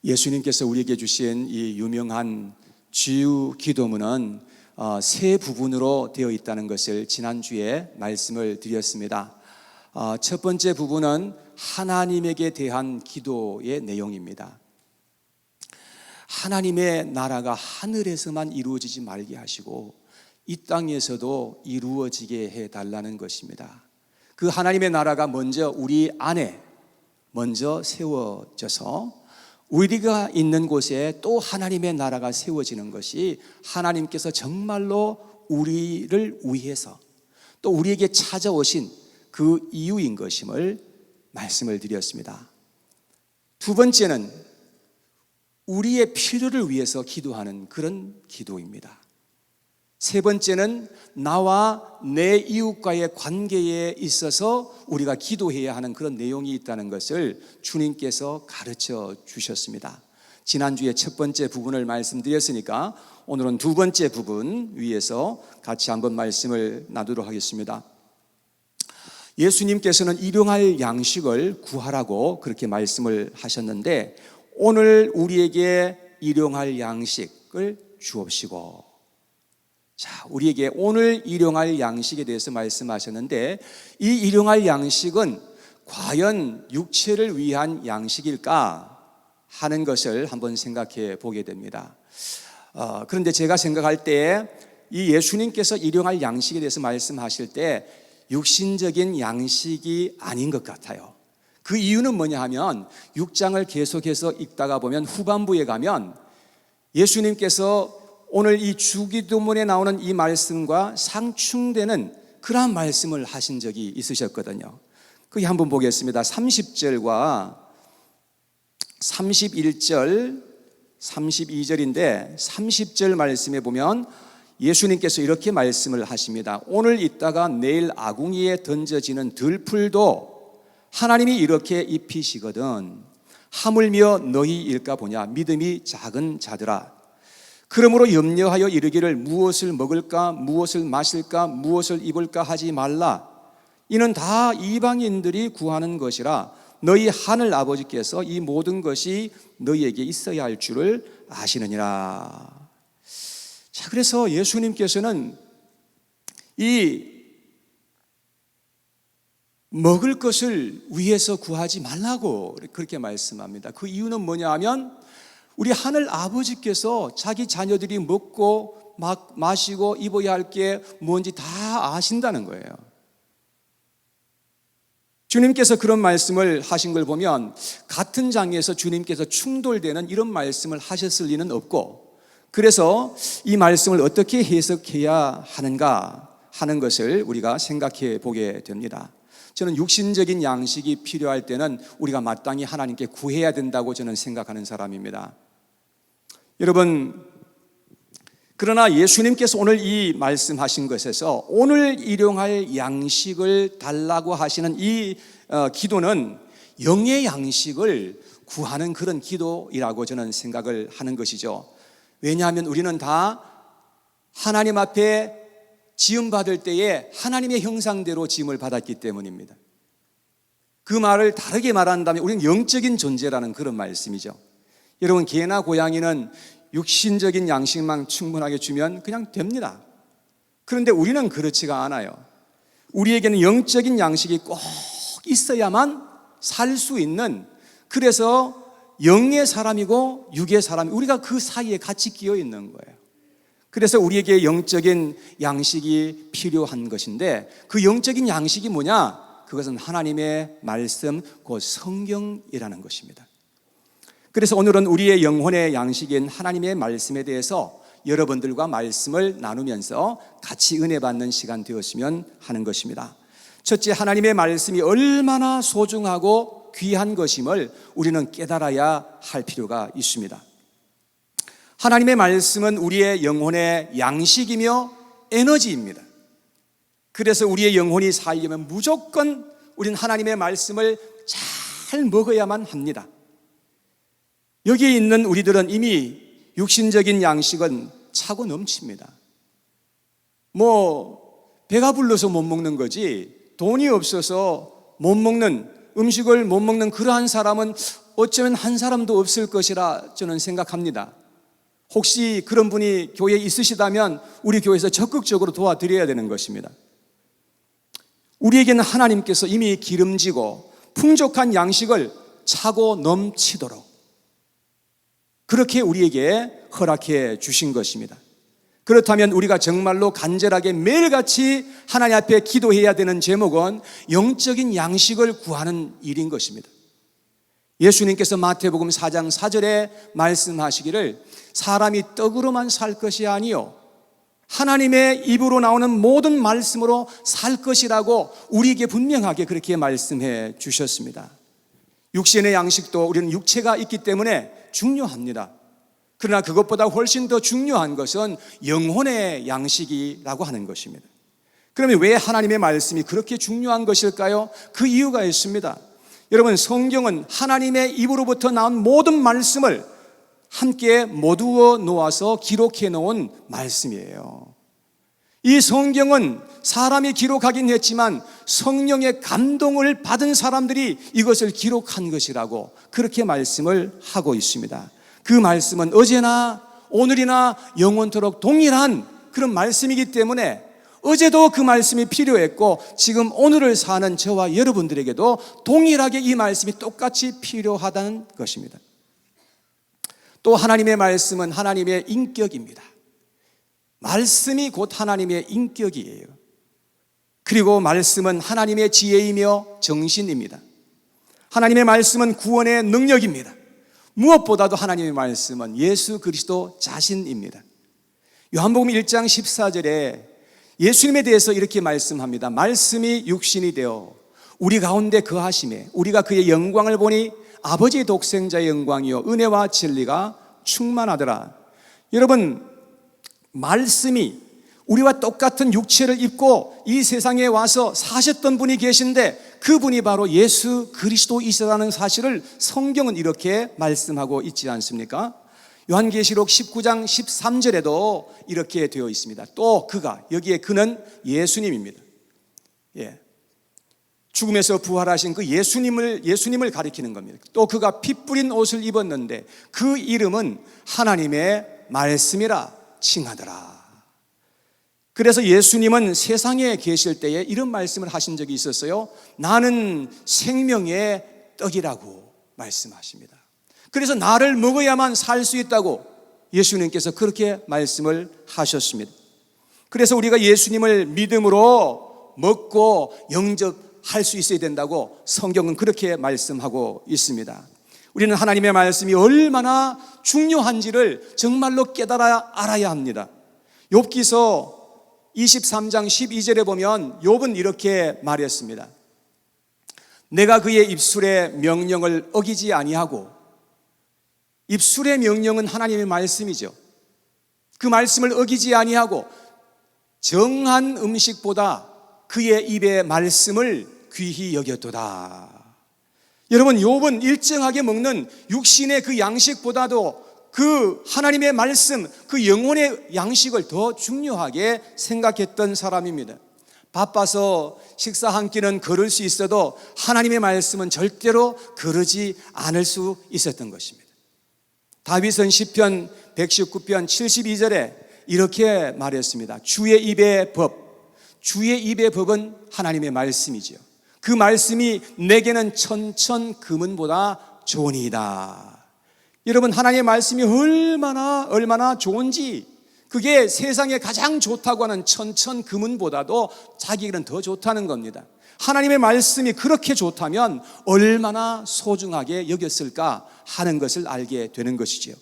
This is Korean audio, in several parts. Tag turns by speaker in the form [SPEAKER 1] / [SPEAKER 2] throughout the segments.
[SPEAKER 1] 예수님께서 우리에게 주신 이 유명한 주유 기도문은 세 부분으로 되어 있다는 것을 지난주에 말씀을 드렸습니다. 첫 번째 부분은 하나님에게 대한 기도의 내용입니다. 하나님의 나라가 하늘에서만 이루어지지 말게 하시고 이 땅에서도 이루어지게 해달라는 것입니다. 그 하나님의 나라가 먼저 우리 안에 먼저 세워져서 우리가 있는 곳에 또 하나님의 나라가 세워지는 것이 하나님께서 정말로 우리를 위해서 또 우리에게 찾아오신 그 이유인 것임을 말씀을 드렸습니다. 두 번째는 우리의 필요를 위해서 기도하는 그런 기도입니다. 세 번째는 나와 내 이웃과의 관계에 있어서 우리가 기도해야 하는 그런 내용이 있다는 것을 주님께서 가르쳐 주셨습니다. 지난주에 첫 번째 부분을 말씀드렸으니까 오늘은 두 번째 부분 위에서 같이 한번 말씀을 나누도록 하겠습니다. 예수님께서는 일용할 양식을 구하라고 그렇게 말씀을 하셨는데 오늘 우리에게 일용할 양식을 주옵시고, 자, 우리에게 오늘 일용할 양식에 대해서 말씀하셨는데 이 일용할 양식은 과연 육체를 위한 양식일까 하는 것을 한번 생각해 보게 됩니다. 그런데 제가 생각할 때 이 예수님께서 일용할 양식에 대해서 말씀하실 때 육신적인 양식이 아닌 것 같아요. 그 이유는 뭐냐 하면 6장을 계속해서 읽다가 보면 후반부에 가면 예수님께서 오늘 이 주기도문에 나오는 이 말씀과 상충되는 그러한 말씀을 하신 적이 있으셨거든요. 거기 한번 보겠습니다. 30절과 31절, 32절인데 30절 말씀에 보면 예수님께서 이렇게 말씀을 하십니다. 오늘 있다가 내일 아궁이에 던져지는 들풀도 하나님이 이렇게 입히시거든 하물며 너희 일까 보냐 믿음이 작은 자들아. 그러므로 염려하여 이르기를 무엇을 먹을까 무엇을 마실까 무엇을 입을까 하지 말라. 이는 다 이방인들이 구하는 것이라 너희 하늘 아버지께서 이 모든 것이 너희에게 있어야 할 줄을 아시느니라. 자, 그래서 예수님께서는 이 먹을 것을 위해서 구하지 말라고 그렇게 말씀합니다. 그 이유는 뭐냐 하면 우리 하늘 아버지께서 자기 자녀들이 먹고 마시고 입어야 할 게 뭔지 다 아신다는 거예요. 주님께서 그런 말씀을 하신 걸 보면 같은 장에서 주님께서 충돌되는 이런 말씀을 하셨을 리는 없고, 그래서 이 말씀을 어떻게 해석해야 하는가 하는 것을 우리가 생각해 보게 됩니다. 저는 육신적인 양식이 필요할 때는 우리가 마땅히 하나님께 구해야 된다고 저는 생각하는 사람입니다. 여러분, 그러나 예수님께서 오늘 이 말씀하신 것에서 오늘 일용할 양식을 달라고 하시는 이 기도는 영의 양식을 구하는 그런 기도이라고 저는 생각을 하는 것이죠. 왜냐하면 우리는 다 하나님 앞에 지음받을 때에 하나님의 형상대로 지음을 받았기 때문입니다. 그 말을 다르게 말한다면 우리는 영적인 존재라는 그런 말씀이죠. 여러분, 개나 고양이는 육신적인 양식만 충분하게 주면 그냥 됩니다. 그런데 우리는 그렇지가 않아요. 우리에게는 영적인 양식이 꼭 있어야만 살 수 있는, 그래서 영의 사람이고 육의 사람, 우리가 그 사이에 같이 끼어 있는 거예요. 그래서 우리에게 영적인 양식이 필요한 것인데 그 영적인 양식이 뭐냐? 그것은 하나님의 말씀, 곧 성경이라는 것입니다. 그래서 오늘은 우리의 영혼의 양식인 하나님의 말씀에 대해서 여러분들과 말씀을 나누면서 같이 은혜 받는 시간 되었으면 하는 것입니다. 첫째, 하나님의 말씀이 얼마나 소중하고 귀한 것임을 우리는 깨달아야 할 필요가 있습니다. 하나님의 말씀은 우리의 영혼의 양식이며 에너지입니다. 그래서 우리의 영혼이 살려면 무조건 우리는 하나님의 말씀을 잘 먹어야만 합니다. 여기에 있는 우리들은 이미 육신적인 양식은 차고 넘칩니다. 배가 불러서 못 먹는 거지 돈이 없어서 못 먹는, 음식을 못 먹는 그러한 사람은 어쩌면 한 사람도 없을 것이라 저는 생각합니다. 혹시 그런 분이 교회에 있으시다면 우리 교회에서 적극적으로 도와드려야 되는 것입니다. 우리에게는 하나님께서 이미 기름지고 풍족한 양식을 차고 넘치도록 그렇게 우리에게 허락해 주신 것입니다. 그렇다면 우리가 정말로 간절하게 매일같이 하나님 앞에 기도해야 되는 제목은 영적인 양식을 구하는 일인 것입니다. 예수님께서 마태복음 4장 4절에 말씀하시기를 사람이 떡으로만 살 것이 아니요 하나님의 입으로 나오는 모든 말씀으로 살 것이라고 우리에게 분명하게 그렇게 말씀해 주셨습니다. 육신의 양식도 우리는 육체가 있기 때문에 중요합니다. 그러나 그것보다 훨씬 더 중요한 것은 영혼의 양식이라고 하는 것입니다. 그러면 왜 하나님의 말씀이 그렇게 중요한 것일까요? 그 이유가 있습니다. 여러분, 성경은 하나님의 입으로부터 나온 모든 말씀을 함께 모두어 놓아서 기록해 놓은 말씀이에요. 이 성경은 사람이 기록하긴 했지만 성령의 감동을 받은 사람들이 이것을 기록한 것이라고 그렇게 말씀을 하고 있습니다. 그 말씀은 어제나 오늘이나 영원토록 동일한 그런 말씀이기 때문에 어제도 그 말씀이 필요했고 지금 오늘을 사는 저와 여러분들에게도 동일하게 이 말씀이 똑같이 필요하다는 것입니다. 또 하나님의 말씀은 하나님의 인격입니다. 말씀이 곧 하나님의 인격이에요. 그리고 말씀은 하나님의 지혜이며 정신입니다. 하나님의 말씀은 구원의 능력입니다. 무엇보다도 하나님의 말씀은 예수 그리스도 자신입니다. 요한복음 1장 14절에 예수님에 대해서 이렇게 말씀합니다. 말씀이 육신이 되어 우리 가운데 거하심에 우리가 그의 영광을 보니 아버지의 독생자의 영광이요 은혜와 진리가 충만하더라. 여러분, 말씀이 우리와 똑같은 육체를 입고 이 세상에 와서 사셨던 분이 계신데 그분이 바로 예수 그리스도이시라는 사실을 성경은 이렇게 말씀하고 있지 않습니까? 요한계시록 19장 13절에도 이렇게 되어 있습니다. 또 그가, 여기에 그는 예수님입니다. 예. 죽음에서 부활하신 그 예수님을 가리키는 겁니다. 또 그가 피 뿌린 옷을 입었는데 그 이름은 하나님의 말씀이라 칭하더라. 그래서 예수님은 세상에 계실 때에 이런 말씀을 하신 적이 있었어요. 나는 생명의 떡이라고 말씀하십니다. 그래서 나를 먹어야만 살 수 있다고 예수님께서 그렇게 말씀을 하셨습니다. 그래서 우리가 예수님을 믿음으로 먹고 영접할 수 있어야 된다고 성경은 그렇게 말씀하고 있습니다. 우리는 하나님의 말씀이 얼마나 중요한지를 정말로 깨달아 알아야 합니다. 욥기서 23장 12절에 보면 욥은 이렇게 말했습니다. 내가 그의 입술의 명령을 어기지 아니하고, 입술의 명령은 하나님의 말씀이죠. 그 말씀을 어기지 아니하고 정한 음식보다 그의 입의 말씀을 귀히 여겼도다. 여러분, 욥은 일정하게 먹는 육신의 그 양식보다도 그 하나님의 말씀, 그 영혼의 양식을 더 중요하게 생각했던 사람입니다. 바빠서 식사 한 끼는 거를 수 있어도 하나님의 말씀은 절대로 거르지 않을 수 있었던 것입니다. 다윗은 시편 119편 72절에 이렇게 말했습니다. 주의 입의 법은 하나님의 말씀이지요. 그 말씀이 내게는 천천금은보다 좋으니이다. 여러분, 하나님의 말씀이 얼마나 좋은지, 그게 세상에 가장 좋다고 하는 천천금은보다도 자기에게는 더 좋다는 겁니다. 하나님의 말씀이 그렇게 좋다면 얼마나 소중하게 여겼을까 하는 것을 알게 되는 것이지요.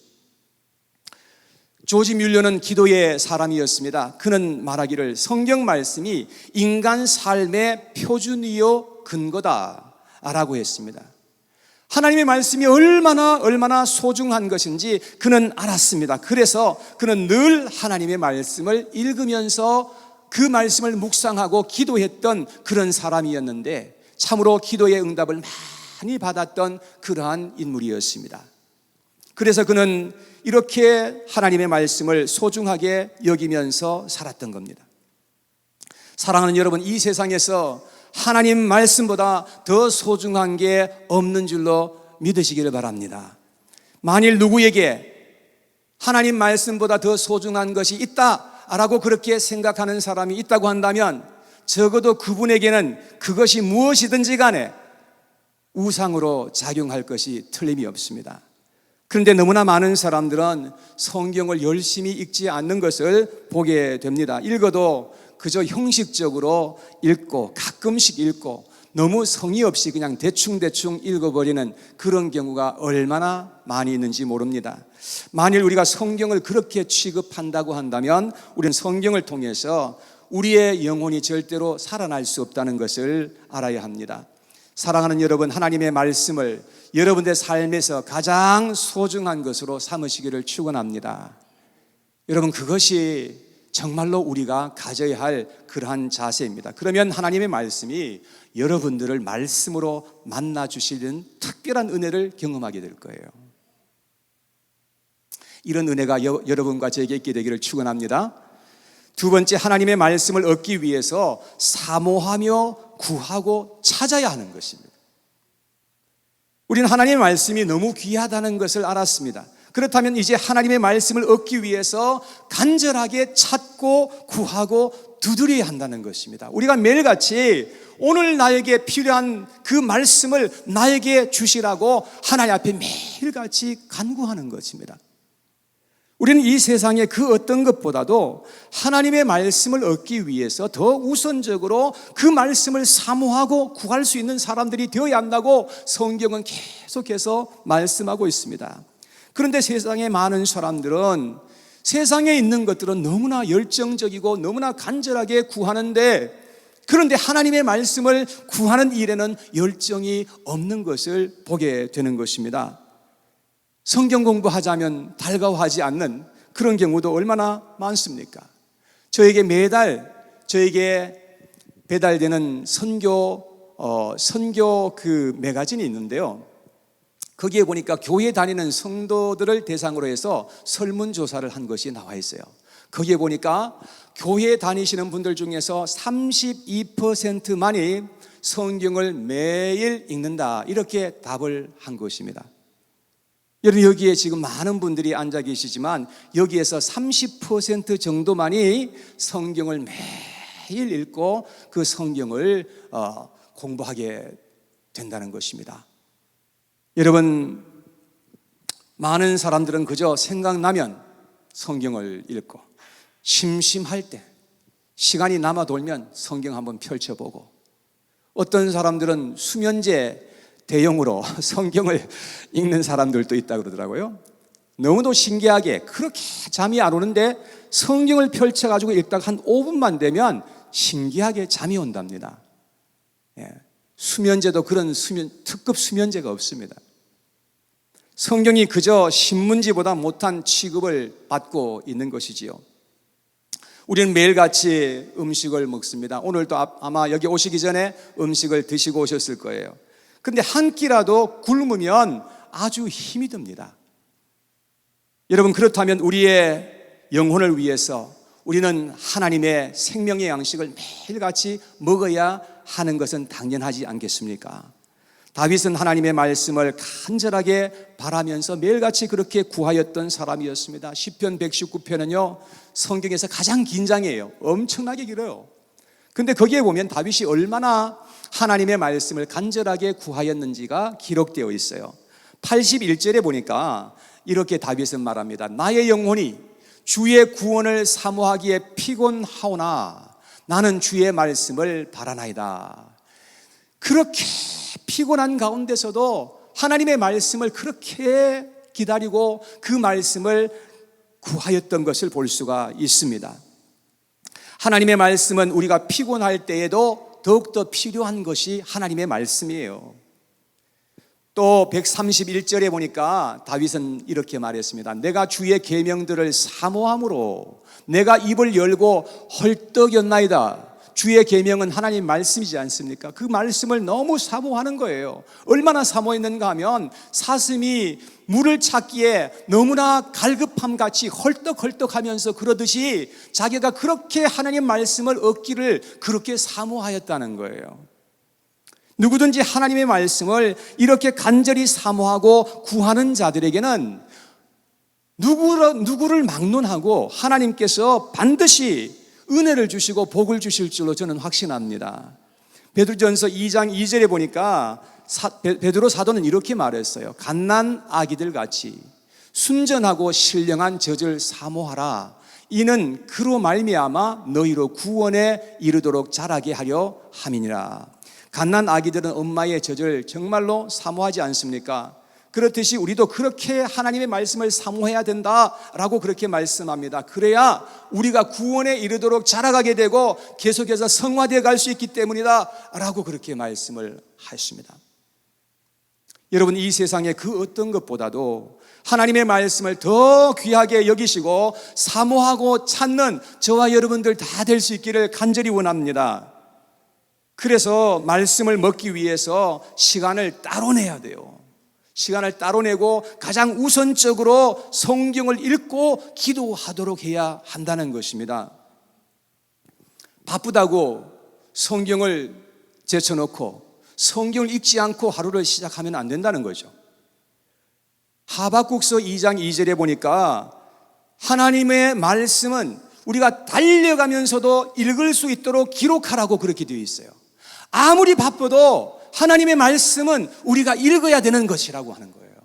[SPEAKER 1] 조지 뮬러는 기도의 사람이었습니다. 그는 말하기를 성경 말씀이 인간 삶의 표준이요 근거다 라고 했습니다. 하나님의 말씀이 얼마나 소중한 것인지 그는 알았습니다. 그래서 그는 늘 하나님의 말씀을 읽으면서 그 말씀을 묵상하고 기도했던 그런 사람이었는데 참으로 기도의 응답을 많이 받았던 그러한 인물이었습니다. 그래서 그는 이렇게 하나님의 말씀을 소중하게 여기면서 살았던 겁니다. 사랑하는 여러분, 이 세상에서 하나님 말씀보다 더 소중한 게 없는 줄로 믿으시기를 바랍니다. 만일 누구에게 하나님 말씀보다 더 소중한 것이 있다라고 그렇게 생각하는 사람이 있다고 한다면 적어도 그분에게는 그것이 무엇이든지 간에 우상으로 작용할 것이 틀림이 없습니다. 그런데 너무나 많은 사람들은 성경을 열심히 읽지 않는 것을 보게 됩니다. 읽어도 그저 형식적으로 읽고 가끔씩 읽고 너무 성의 없이 그냥 대충대충 읽어버리는 그런 경우가 얼마나 많이 있는지 모릅니다. 만일 우리가 성경을 그렇게 취급한다고 한다면 우리는 성경을 통해서 우리의 영혼이 절대로 살아날 수 없다는 것을 알아야 합니다. 사랑하는 여러분, 하나님의 말씀을 여러분의 삶에서 가장 소중한 것으로 삼으시기를 축원합니다. 여러분, 그것이 정말로 우리가 가져야 할 그러한 자세입니다. 그러면 하나님의 말씀이 여러분들을 말씀으로 만나 주시는 특별한 은혜를 경험하게 될 거예요. 이런 은혜가 여러분과 저에게 있게 되기를 축원합니다. 두 번째, 하나님의 말씀을 얻기 위해서 사모하며 구하고 찾아야 하는 것입니다. 우리는 하나님의 말씀이 너무 귀하다는 것을 알았습니다. 그렇다면 이제 하나님의 말씀을 얻기 위해서 간절하게 찾고 구하고 두드려야 한다는 것입니다. 우리가 매일같이 오늘 나에게 필요한 그 말씀을 나에게 주시라고 하나님 앞에 매일같이 간구하는 것입니다. 우리는 이 세상의 그 어떤 것보다도 하나님의 말씀을 얻기 위해서 더 우선적으로 그 말씀을 사모하고 구할 수 있는 사람들이 되어야 한다고 성경은 계속해서 말씀하고 있습니다. 그런데 세상에 많은 사람들은 세상에 있는 것들은 너무나 열정적이고 너무나 간절하게 구하는데, 그런데 하나님의 말씀을 구하는 일에는 열정이 없는 것을 보게 되는 것입니다. 성경 공부하자면 달가워하지 않는 그런 경우도 얼마나 많습니까? 저에게 매달 배달되는 선교 그 매거진이 있는데요. 거기에 보니까 교회 다니는 성도들을 대상으로 해서 설문조사를 한 것이 나와 있어요. 거기에 보니까 교회 다니시는 분들 중에서 32%만이 성경을 매일 읽는다, 이렇게 답을 한 것입니다. 여러분, 여기에 지금 많은 분들이 앉아 계시지만 여기에서 30% 정도만이 성경을 매일 읽고 그 성경을 공부하게 된다는 것입니다. 여러분, 많은 사람들은 그저 생각나면 성경을 읽고 심심할 때 시간이 남아 돌면 성경 한번 펼쳐보고, 어떤 사람들은 수면제 대용으로 성경을 읽는 사람들도 있다고 그러더라고요. 너무도 신기하게 그렇게 잠이 안 오는데 성경을 펼쳐가지고 읽다가 한 5분만 되면 신기하게 잠이 온답니다. 수면제도 그런 특급 수면제가 없습니다. 성경이 그저 신문지보다 못한 취급을 받고 있는 것이지요. 우리는 매일같이 음식을 먹습니다. 오늘도 아마 여기 오시기 전에 음식을 드시고 오셨을 거예요. 그런데 한 끼라도 굶으면 아주 힘이 듭니다. 여러분, 그렇다면 우리의 영혼을 위해서 우리는 하나님의 생명의 양식을 매일같이 먹어야 하는 것은 당연하지 않겠습니까? 다윗은 하나님의 말씀을 간절하게 바라면서 매일같이 그렇게 구하였던 사람이었습니다. 시편 119편은요 성경에서 가장 긴 장이에요. 엄청나게 길어요. 근데 거기에 보면 다윗이 얼마나 하나님의 말씀을 간절하게 구하였는지가 기록되어 있어요. 81절에 보니까 이렇게 다윗은 말합니다. 나의 영혼이 주의 구원을 사모하기에 피곤하오나 나는 주의 말씀을 바라나이다. 그렇게 피곤한 가운데서도 하나님의 말씀을 그렇게 기다리고 그 말씀을 구하였던 것을 볼 수가 있습니다. 하나님의 말씀은 우리가 피곤할 때에도 더욱더 필요한 것이 하나님의 말씀이에요. 또 131절에 보니까 다윗은 이렇게 말했습니다. 내가 주의 계명들을 사모함으로 내가 입을 열고 헐떡였나이다. 주의 계명은 하나님 말씀이지 않습니까? 그 말씀을 너무 사모하는 거예요. 얼마나 사모했는가 하면 사슴이 물을 찾기에 너무나 갈급함같이 헐떡헐떡하면서 그러듯이 자기가 그렇게 하나님 말씀을 얻기를 그렇게 사모하였다는 거예요. 누구든지 하나님의 말씀을 이렇게 간절히 사모하고 구하는 자들에게는 누구를 막론하고 하나님께서 반드시 은혜를 주시고 복을 주실 줄로 저는 확신합니다. 베드로전서 2장 2절에 보니까 베드로 사도는 이렇게 말했어요. 갓난 아기들 같이 순전하고 신령한 젖을 사모하라. 이는 그로 말미암아 너희로 구원에 이르도록 자라게 하려 함이니라. 갓난 아기들은 엄마의 젖을 정말로 사모하지 않습니까? 그렇듯이 우리도 그렇게 하나님의 말씀을 사모해야 된다라고 그렇게 말씀합니다. 그래야 우리가 구원에 이르도록 자라가게 되고 계속해서 성화되어 갈 수 있기 때문이다 라고 그렇게 말씀을 하십니다. 여러분, 이 세상의 그 어떤 것보다도 하나님의 말씀을 더 귀하게 여기시고 사모하고 찾는 저와 여러분들 다 될 수 있기를 간절히 원합니다. 그래서 말씀을 먹기 위해서 시간을 따로 내야 돼요. 시간을 따로 내고 가장 우선적으로 성경을 읽고 기도하도록 해야 한다는 것입니다. 바쁘다고 성경을 제쳐놓고 성경을 읽지 않고 하루를 시작하면 안 된다는 거죠. 하박국서 2장 2절에 보니까 하나님의 말씀은 우리가 달려가면서도 읽을 수 있도록 기록하라고 그렇게 되어 있어요. 아무리 바빠도 하나님의 말씀은 우리가 읽어야 되는 것이라고 하는 거예요.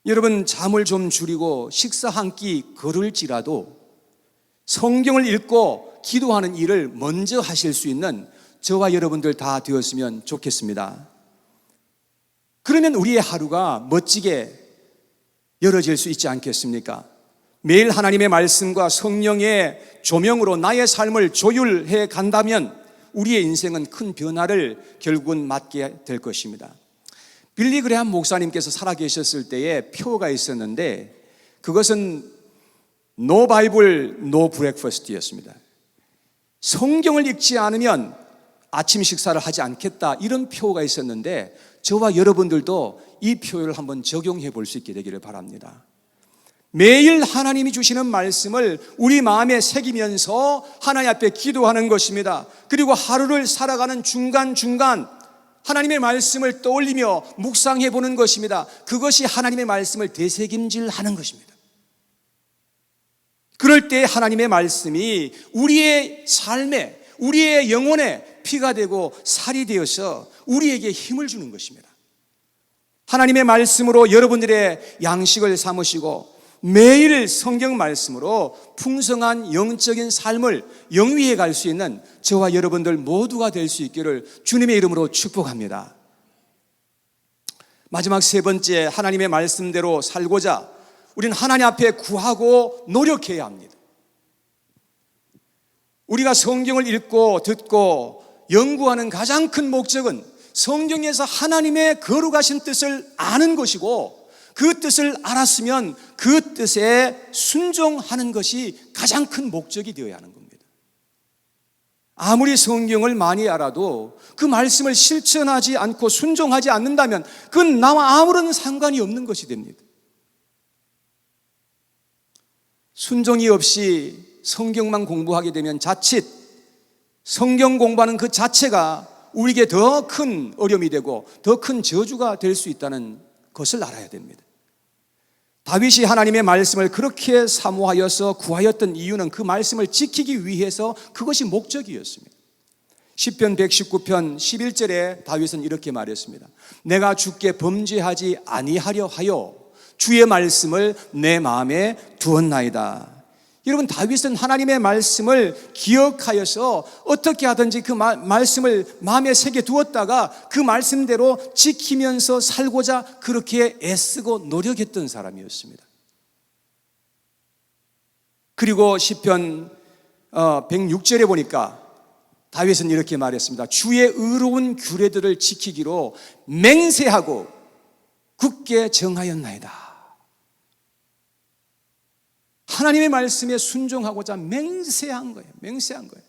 [SPEAKER 1] 여러분, 잠을 좀 줄이고 식사 한 끼 거를지라도 성경을 읽고 기도하는 일을 먼저 하실 수 있는 저와 여러분들 다 되었으면 좋겠습니다. 그러면 우리의 하루가 멋지게 열어질 수 있지 않겠습니까? 매일 하나님의 말씀과 성령의 조명으로 나의 삶을 조율해 간다면 우리의 인생은 큰 변화를 결국은 맞게 될 것입니다. 빌리 그레함 목사님께서 살아계셨을 때에 표가 있었는데 그것은 No Bible, No Breakfast였습니다. 성경을 읽지 않으면 아침 식사를 하지 않겠다, 이런 표가 있었는데 저와 여러분들도 이 표를 한번 적용해 볼 수 있게 되기를 바랍니다. 매일 하나님이 주시는 말씀을 우리 마음에 새기면서 하나님 앞에 기도하는 것입니다. 그리고 하루를 살아가는 중간중간 하나님의 말씀을 떠올리며 묵상해 보는 것입니다. 그것이 하나님의 말씀을 되새김질하는 것입니다. 그럴 때 하나님의 말씀이 우리의 삶에, 우리의 영혼에 피가 되고 살이 되어서 우리에게 힘을 주는 것입니다. 하나님의 말씀으로 여러분들의 양식을 삼으시고 매일 성경 말씀으로 풍성한 영적인 삶을 영위해 갈 수 있는 저와 여러분들 모두가 될 수 있기를 주님의 이름으로 축복합니다. 마지막 세 번째, 하나님의 말씀대로 살고자 우리는 하나님 앞에 구하고 노력해야 합니다. 우리가 성경을 읽고 듣고 연구하는 가장 큰 목적은 성경에서 하나님의 거룩하신 뜻을 아는 것이고, 그 뜻을 알았으면 그 뜻에 순종하는 것이 가장 큰 목적이 되어야 하는 겁니다. 아무리 성경을 많이 알아도 그 말씀을 실천하지 않고 순종하지 않는다면 그건 나와 아무런 상관이 없는 것이 됩니다. 순종이 없이 성경만 공부하게 되면 자칫 성경 공부하는 그 자체가 우리에게 더 큰 어려움이 되고 더 큰 저주가 될 수 있다는 것을 알아야 됩니다. 다윗이 하나님의 말씀을 그렇게 사모하여서 구하였던 이유는 그 말씀을 지키기 위해서, 그것이 목적이었습니다. 시편 119편 11절에 다윗은 이렇게 말했습니다. 내가 주께 범죄하지 아니하려 하여 주의 말씀을 내 마음에 두었나이다. 여러분, 다윗은 하나님의 말씀을 기억하여서 어떻게 하든지 그 말씀을 마음에 새겨 두었다가 그 말씀대로 지키면서 살고자 그렇게 애쓰고 노력했던 사람이었습니다. 그리고 시편 106절에 보니까 다윗은 이렇게 말했습니다. 주의 의로운 규례들을 지키기로 맹세하고 굳게 정하였나이다. 하나님의 말씀에 순종하고자 맹세한 거예요. 맹세한 거예요.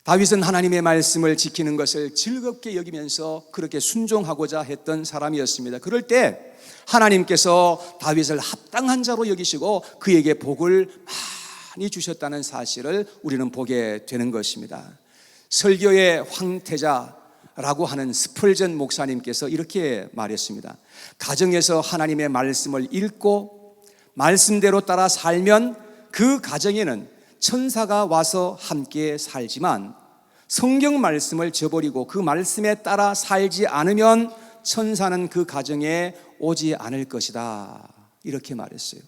[SPEAKER 1] 다윗은 하나님의 말씀을 지키는 것을 즐겁게 여기면서 그렇게 순종하고자 했던 사람이었습니다. 그럴 때 하나님께서 다윗을 합당한 자로 여기시고 그에게 복을 많이 주셨다는 사실을 우리는 보게 되는 것입니다. 설교의 황태자라고 하는 스펄전 목사님께서 이렇게 말했습니다. 가정에서 하나님의 말씀을 읽고 말씀대로 따라 살면 그 가정에는 천사가 와서 함께 살지만 성경 말씀을 저버리고 그 말씀에 따라 살지 않으면 천사는 그 가정에 오지 않을 것이다. 이렇게 말했어요.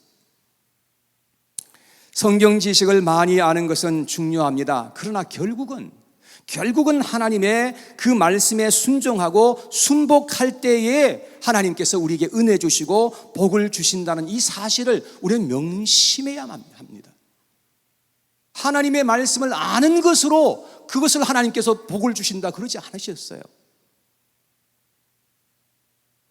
[SPEAKER 1] 성경 지식을 많이 아는 것은 중요합니다. 그러나 결국은 하나님의 그 말씀에 순종하고 순복할 때에 하나님께서 우리에게 은혜 주시고 복을 주신다는 이 사실을 우리는 명심해야만 합니다. 하나님의 말씀을 아는 것으로 그것을 하나님께서 복을 주신다 그러지 않으셨어요.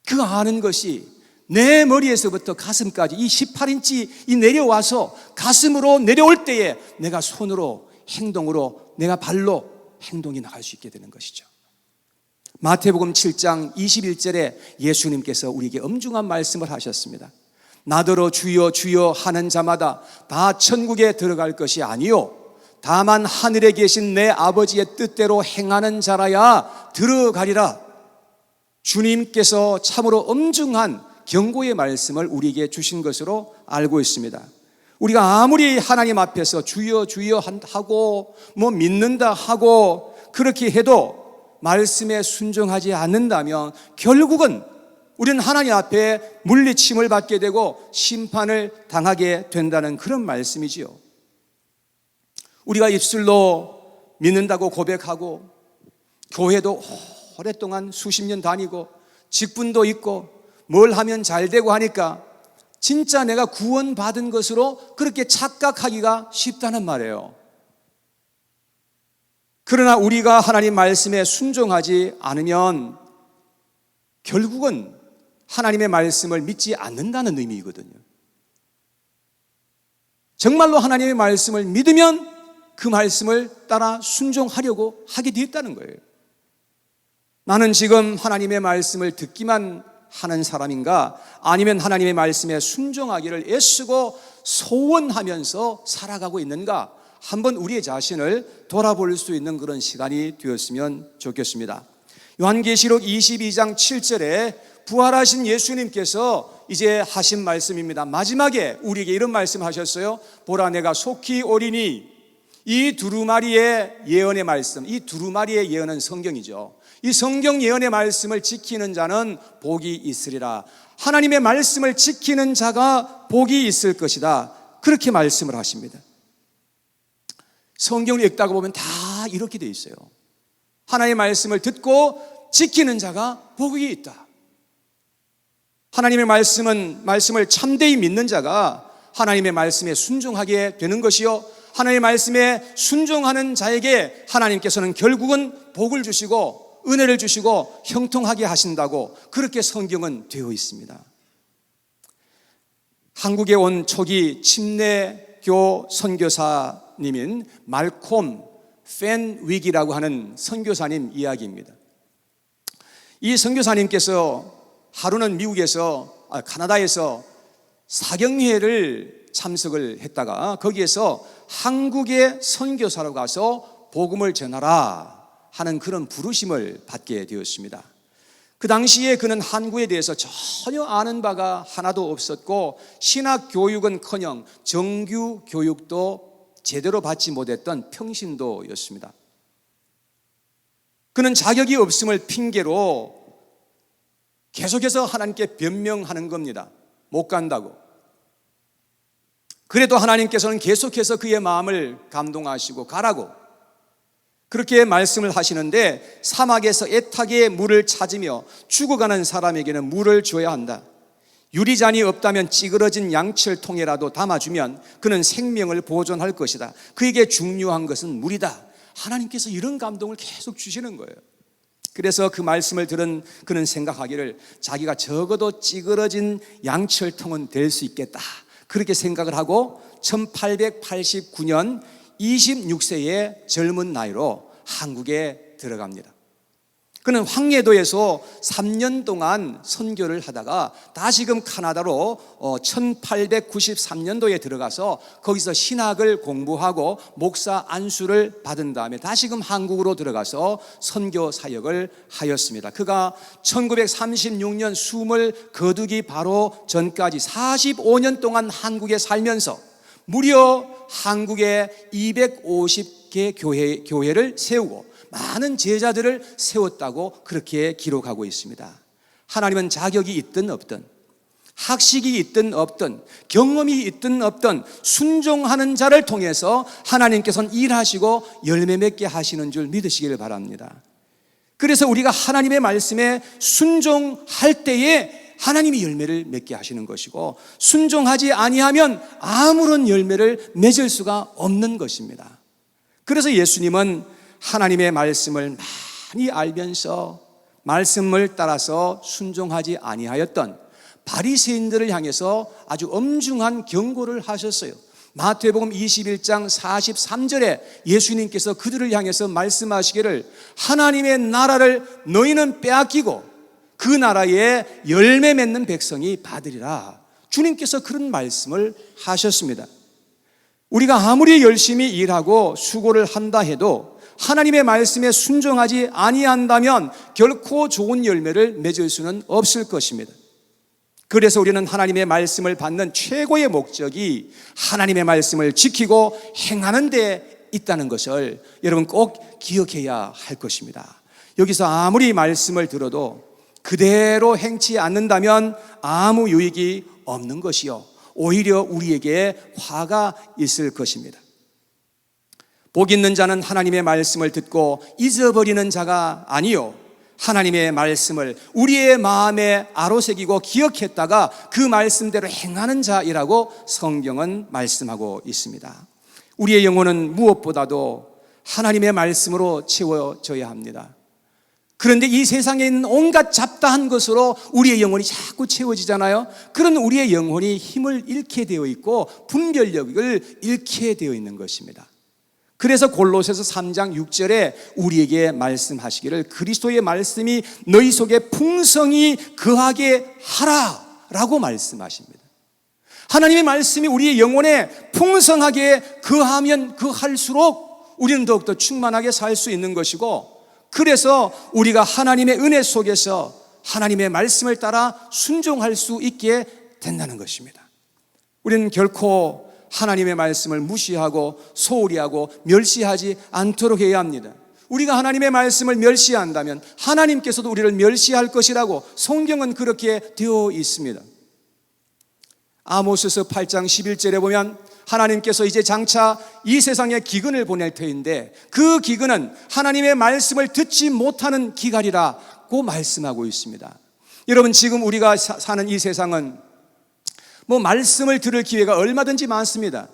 [SPEAKER 1] 그 아는 것이 내 머리에서부터 가슴까지 이 18인치 이 내려와서 가슴으로 내려올 때에 내가 손으로 행동으로 내가 발로 행동이 나갈 수 있게 되는 것이죠. 마태복음 7장 21절에 예수님께서 우리에게 엄중한 말씀을 하셨습니다. 나더러 주여 주여 하는 자마다 다 천국에 들어갈 것이 아니요 다만 하늘에 계신 내 아버지의 뜻대로 행하는 자라야 들어가리라. 주님께서 참으로 엄중한 경고의 말씀을 우리에게 주신 것으로 알고 있습니다. 우리가 아무리 하나님 앞에서 주여 주여 하고 믿는다 하고 그렇게 해도 말씀에 순종하지 않는다면 결국은 우리는 하나님 앞에 물리침을 받게 되고 심판을 당하게 된다는 그런 말씀이지요. 우리가 입술로 믿는다고 고백하고 교회도 오랫동안 수십 년 다니고 직분도 있고 뭘 하면 잘 되고 하니까 진짜 내가 구원받은 것으로 그렇게 착각하기가 쉽다는 말이에요. 그러나 우리가 하나님 말씀에 순종하지 않으면 결국은 하나님의 말씀을 믿지 않는다는 의미이거든요. 정말로 하나님의 말씀을 믿으면 그 말씀을 따라 순종하려고 하게 되었다는 거예요. 나는 지금 하나님의 말씀을 듣기만 하는 사람인가 아니면 하나님의 말씀에 순종하기를 애쓰고 소원하면서 살아가고 있는가 한번 우리의 자신을 돌아볼 수 있는 그런 시간이 되었으면 좋겠습니다. 요한계시록 22장 7절에 부활하신 예수님께서 이제 하신 말씀입니다. 마지막에 우리에게 이런 말씀하셨어요. 보라 내가 속히 오리니. 이 두루마리의 예언의 말씀, 이 두루마리의 예언은 성경이죠. 이 성경 예언의 말씀을 지키는 자는 복이 있으리라. 하나님의 말씀을 지키는 자가 복이 있을 것이다. 그렇게 말씀을 하십니다. 성경을 읽다가 보면 다 이렇게 돼 있어요. 하나님의 말씀을 듣고 지키는 자가 복이 있다. 하나님의 말씀을 참되이 믿는 자가 하나님의 말씀에 순종하게 되는 것이요 하나님의 말씀에 순종하는 자에게 하나님께서는 결국은 복을 주시고 은혜를 주시고 형통하게 하신다고 그렇게 성경은 되어 있습니다. 한국에 온 초기 침례교 선교사님인 말콤 펜윅이라고 하는 선교사님 이야기입니다. 이 선교사님께서 하루는 카나다에서 사경회를 참석을 했다가 거기에서 한국의 선교사로 가서 복음을 전하라 하는 그런 부르심을 받게 되었습니다. 그 당시에 그는 한국에 대해서 전혀 아는 바가 하나도 없었고 신학 교육은커녕 정규 교육도 제대로 받지 못했던 평신도였습니다. 그는 자격이 없음을 핑계로 계속해서 하나님께 변명하는 겁니다. 못 간다고. 그래도 하나님께서는 계속해서 그의 마음을 감동하시고 가라고 그렇게 말씀을 하시는데 사막에서 애타게 물을 찾으며 죽어가는 사람에게는 물을 줘야 한다. 유리잔이 없다면 찌그러진 양철통에라도 담아주면 그는 생명을 보존할 것이다. 그에게 중요한 것은 물이다. 하나님께서 이런 감동을 계속 주시는 거예요. 그래서 그 말씀을 들은 그는 생각하기를 자기가 적어도 찌그러진 양철통은 될 수 있겠다. 그렇게 생각을 하고 1889년 26세의 젊은 나이로 한국에 들어갑니다. 그는 황해도에서 3년 동안 선교를 하다가 다시금 카나다로 1893년도에 들어가서 거기서 신학을 공부하고 목사 안수를 받은 다음에 다시금 한국으로 들어가서 선교 사역을 하였습니다. 그가 1936년 숨을 거두기 바로 전까지 45년 동안 한국에 살면서 무려 한국에 250개 교회를 세우고 많은 제자들을 세웠다고 그렇게 기록하고 있습니다. 하나님은 자격이 있든 없든, 학식이 있든 없든, 경험이 있든 없든 순종하는 자를 통해서 하나님께서는 일하시고 열매 맺게 하시는 줄 믿으시기를 바랍니다. 그래서 우리가 하나님의 말씀에 순종할 때에 하나님이 열매를 맺게 하시는 것이고, 순종하지 아니하면 아무런 열매를 맺을 수가 없는 것입니다. 그래서 예수님은 하나님의 말씀을 많이 알면서 말씀을 따라서 순종하지 아니하였던 바리새인들을 향해서 아주 엄중한 경고를 하셨어요. 마태복음 21장 43절에 예수님께서 그들을 향해서 말씀하시기를 하나님의 나라를 너희는 빼앗기고 그 나라에 열매 맺는 백성이 받으리라. 주님께서 그런 말씀을 하셨습니다. 우리가 아무리 열심히 일하고 수고를 한다 해도 하나님의 말씀에 순종하지 아니한다면 결코 좋은 열매를 맺을 수는 없을 것입니다. 그래서 우리는 하나님의 말씀을 받는 최고의 목적이 하나님의 말씀을 지키고 행하는 데 있다는 것을 여러분 꼭 기억해야 할 것입니다. 여기서 아무리 말씀을 들어도 그대로 행치 않는다면 아무 유익이 없는 것이요, 오히려 우리에게 화가 있을 것입니다. 복 있는 자는 하나님의 말씀을 듣고 잊어버리는 자가 아니요, 하나님의 말씀을 우리의 마음에 아로새기고 기억했다가 그 말씀대로 행하는 자이라고 성경은 말씀하고 있습니다. 우리의 영혼은 무엇보다도 하나님의 말씀으로 채워져야 합니다. 그런데 이 세상에 있는 온갖 잡다한 것으로 우리의 영혼이 자꾸 채워지잖아요. 그런 우리의 영혼이 힘을 잃게 되어 있고 분별력을 잃게 되어 있는 것입니다. 그래서 골로새서 3장 6절에 우리에게 말씀하시기를 그리스도의 말씀이 너희 속에 풍성히 거하게 하라 라고 말씀하십니다. 하나님의 말씀이 우리의 영혼에 풍성하게 거하면 거할수록 우리는 더욱더 충만하게 살 수 있는 것이고, 그래서 우리가 하나님의 은혜 속에서 하나님의 말씀을 따라 순종할 수 있게 된다는 것입니다. 우리는 결코 하나님의 말씀을 무시하고 소홀히 하고 멸시하지 않도록 해야 합니다. 우리가 하나님의 말씀을 멸시한다면 하나님께서도 우리를 멸시할 것이라고 성경은 그렇게 되어 있습니다. 아모스서 8장 11절에 보면 하나님께서 이제 장차 이 세상에 기근을 보낼 터인데 그 기근은 하나님의 말씀을 듣지 못하는 기갈이라고 말씀하고 있습니다. 여러분, 지금 우리가 사는 이 세상은 말씀을 들을 기회가 얼마든지 많습니다.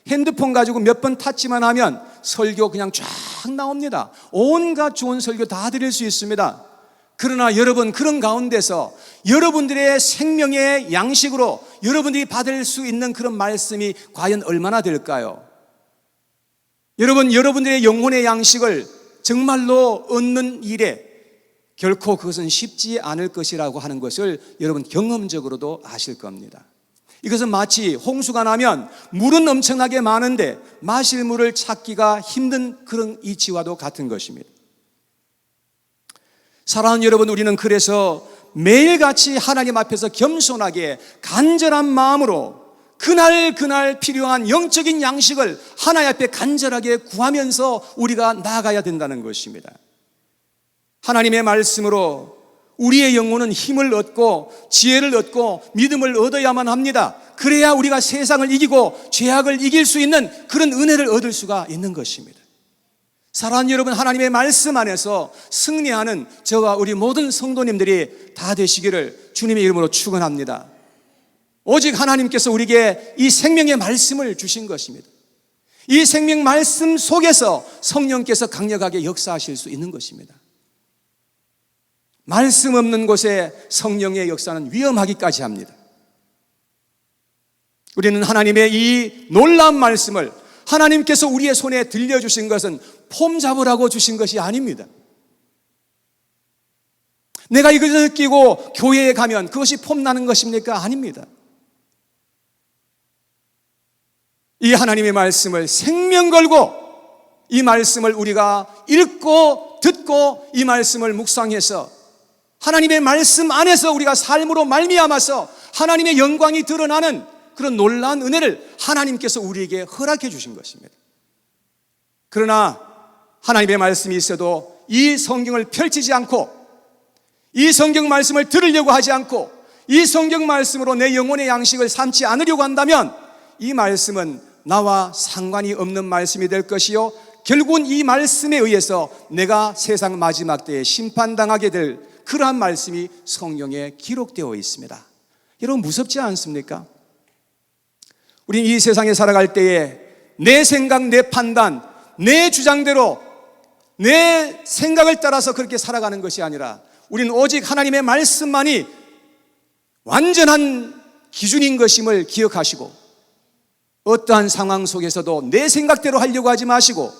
[SPEAKER 1] 핸드폰 가지고 몇 번 탔지만 하면 설교 그냥 쫙 나옵니다. 온갖 좋은 설교 다 드릴 수 있습니다. 그러나 여러분, 그런 가운데서 여러분들의 생명의 양식으로 여러분들이 받을 수 있는 그런 말씀이 과연 얼마나 될까요? 여러분들의 영혼의 양식을 정말로 얻는 일에 결코 그것은 쉽지 않을 것이라고 하는 것을 여러분 경험적으로도 아실 겁니다. 이것은 마치 홍수가 나면 물은 엄청나게 많은데 마실 물을 찾기가 힘든 그런 이치와도 같은 것입니다. 사랑하는 여러분, 우리는 그래서 매일같이 하나님 앞에서 겸손하게 간절한 마음으로 그날 필요한 영적인 양식을 하나님 앞에 간절하게 구하면서 우리가 나아가야 된다는 것입니다. 하나님의 말씀으로 우리의 영혼은 힘을 얻고 지혜를 얻고 믿음을 얻어야만 합니다. 그래야 우리가 세상을 이기고 죄악을 이길 수 있는 그런 은혜를 얻을 수가 있는 것입니다. 사랑하는 여러분, 하나님의 말씀 안에서 승리하는 저와 우리 모든 성도님들이 다 되시기를 주님의 이름으로 축원합니다. 오직 하나님께서 우리에게 이 생명의 말씀을 주신 것입니다. 이 생명 말씀 속에서 성령께서 강력하게 역사하실 수 있는 것입니다. 말씀 없는 곳에 성령의 역사는 위험하기까지 합니다. 우리는 하나님의 이 놀라운 말씀을 하나님께서 우리의 손에 들려주신 것은 폼 잡으라고 주신 것이 아닙니다. 내가 이것을 느끼고 교회에 가면 그것이 폼나는 것입니까? 아닙니다. 이 하나님의 말씀을 생명 걸고 이 말씀을 우리가 읽고 듣고 이 말씀을 묵상해서 하나님의 말씀 안에서 우리가 삶으로 말미암아서 하나님의 영광이 드러나는 그런 놀라운 은혜를 하나님께서 우리에게 허락해 주신 것입니다. 그러나 하나님의 말씀이 있어도 이 성경을 펼치지 않고 이 성경 말씀을 들으려고 하지 않고 이 성경 말씀으로 내 영혼의 양식을 삼지 않으려고 한다면 이 말씀은 나와 상관이 없는 말씀이 될 것이요 결국은 이 말씀에 의해서 내가 세상 마지막 때에 심판당하게 될 그러한 말씀이 성경에 기록되어 있습니다. 여러분 무섭지 않습니까? 우리는 이 세상에 살아갈 때에 내 생각, 내 판단, 내 주장대로 내 생각을 따라서 그렇게 살아가는 것이 아니라 우리는 오직 하나님의 말씀만이 완전한 기준인 것임을 기억하시고 어떠한 상황 속에서도 내 생각대로 하려고 하지 마시고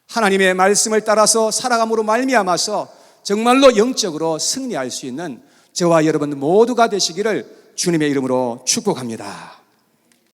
[SPEAKER 1] 하나님의 말씀을 따라서 살아감으로 말미암아서 정말로 영적으로 승리할 수 있는 저와 여러분 모두가 되시기를 주님의 이름으로 축복합니다.